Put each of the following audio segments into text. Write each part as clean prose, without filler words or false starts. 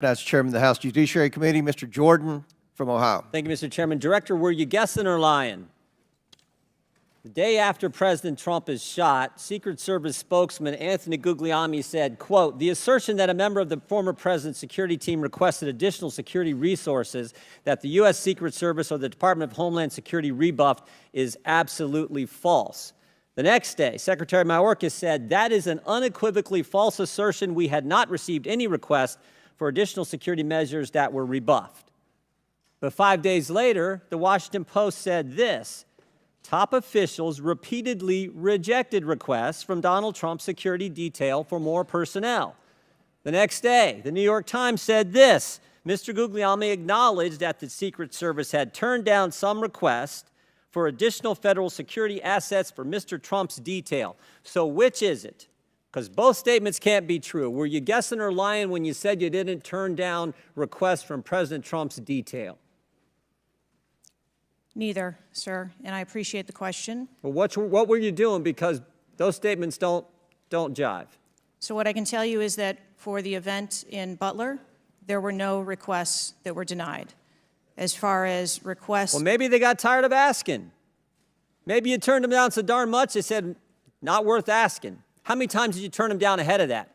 As Chairman of the House Judiciary Committee, Mr. Jordan from Ohio. Thank you, Mr. Chairman. Director, were you guessing or lying? The day after President Trump is shot, Secret Service spokesman Anthony Guglielmi said, quote, "The assertion that a member of the former president's security team requested additional security resources that the U.S. Secret Service or the Department of Homeland Security rebuffed is absolutely false." The next day, Secretary Mayorkas said, "That is an unequivocally false assertion. We had not received any request for additional security measures that were rebuffed." But 5 days later, the Washington Post said this: "Top officials repeatedly rejected requests from Donald Trump's security detail for more personnel." The next day, the New York Times said this: "Mr. Guglielmi acknowledged that the Secret Service had turned down some requests for additional federal security assets for Mr. Trump's detail." So which is it? Because both statements can't be true. Were you guessing or lying when you said you didn't turn down requests from President Trump's detail? Neither, sir, and I appreciate the question. Well, what were you doing? Because those statements don't jive. So what I can tell you is that for the event in Butler, there were no requests that were denied. As far as requests... Well, maybe they got tired of asking. Maybe you turned them down so darn much, they said, not worth asking. How many times did you turn them down ahead of that?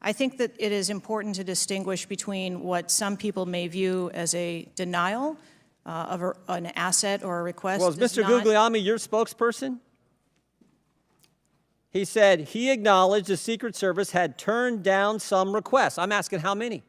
I think that it is important to distinguish between what some people may view as a denial of an asset or a request. Well, is Mr. Guglielmi your spokesperson? He said he acknowledged the Secret Service had turned down some requests. I'm asking how many?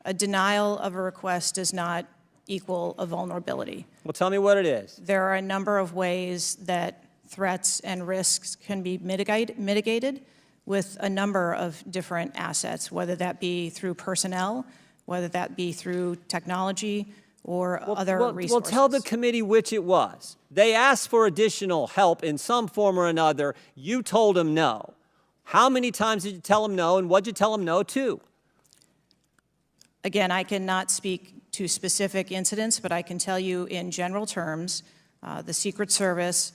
A denial of a request does not equal a vulnerability. Well, tell me what it is. There are a number of ways that threats and risks can be mitigated with a number of different assets, whether that be through personnel, whether that be through technology, or other resources. Well, tell the committee which it was. They asked for additional help in some form or another. You told them no. How many times did you tell them no, and what did you tell them no to? Again, I cannot speak to specific incidents, but I can tell you in general terms, the Secret Service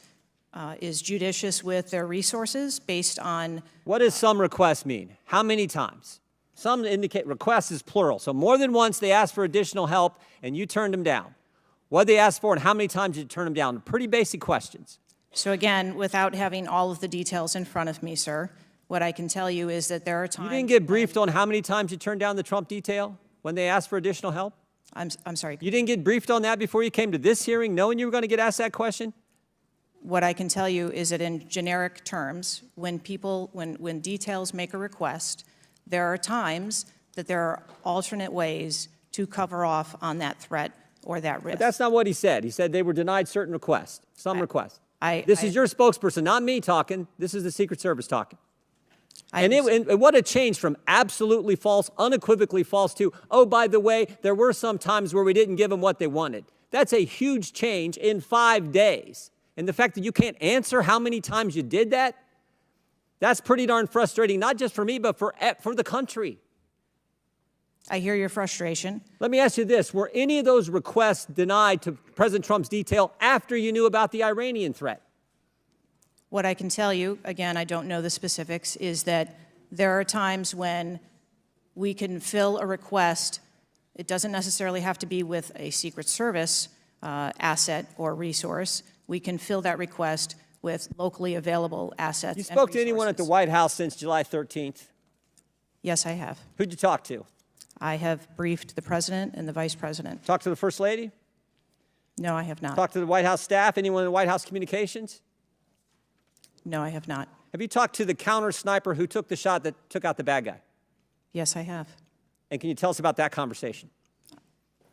is judicious with their resources based on... What does some requests mean? How many times? Some indicate requests is plural. So more than once they asked for additional help and you turned them down. What did they ask for and how many times did you turn them down? Pretty basic questions. So again, without having all of the details in front of me, sir, what I can tell you is that there are times... You didn't get briefed on how many times you turned down the Trump detail when they asked for additional help? I'm sorry. You didn't get briefed on that before you came to this hearing, knowing you were going to get asked that question? What I can tell you is that in generic terms, when details make a request, there are times that there are alternate ways to cover off on that threat or that risk. But that's not what he said. He said they were denied certain requests, some requests. This is your spokesperson, not me talking. This is the Secret Service talking. And what a change from absolutely false, unequivocally false to, oh, by the way, there were some times where we didn't give them what they wanted. That's a huge change in 5 days. And the fact that you can't answer how many times you did that, that's pretty darn frustrating, not just for me, but for the country. I hear your frustration. Let me ask you this. Were any of those requests denied to President Trump's detail after you knew about the Iranian threat? What I can tell you, again, I don't know the specifics, is that there are times when we can fill a request. It doesn't necessarily have to be with a Secret Service asset or resource. We can fill that request with locally available assets. You spoke to anyone at the White House since July 13th? Yes, I have. Who'd you talk to? I have briefed the President and the Vice President. Talked to the First Lady? No, I have not. Talked to the White House staff? Anyone in the White House communications? No, I have not. Have you talked to the counter sniper who took the shot that took out the bad guy? Yes, I have. And can you tell us about that conversation?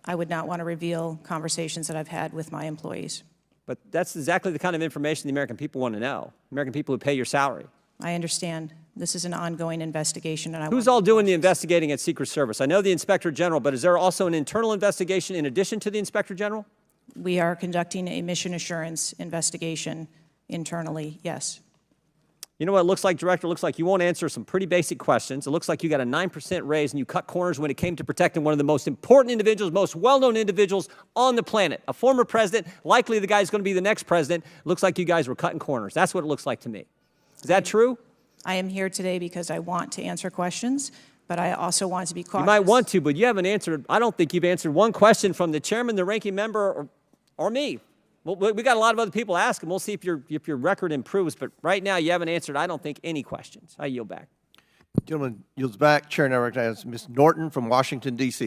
I would not want to reveal conversations that I've had with my employees. But that's exactly the kind of information the American people want to know. American people who pay your salary. I understand. This is an ongoing investigation. And Who's all doing the investigating at Secret Service? I know the Inspector General, but is there also an internal investigation in addition to the Inspector General? We are conducting a mission assurance investigation internally, yes. You know what it looks like, Director? It looks like you won't answer some pretty basic questions. It looks like you got a 9% raise and you cut corners when it came to protecting one of the most important individuals, most well-known individuals on the planet. A former president, likely the guy who's going to be the next president. Looks like you guys were cutting corners. That's what it looks like to me. Is that true? I am here today because I want to answer questions. but I also want to be cautious. You might want to, but you haven't answered. I don't think you've answered one question from the chairman, the ranking member, or me. Well, we got a lot of other people asking. We'll see if your record improves. But right now, you haven't answered, I don't think, any questions. I yield back. Gentleman yields back. Chair now recognizes Ms. Norton from Washington, D.C.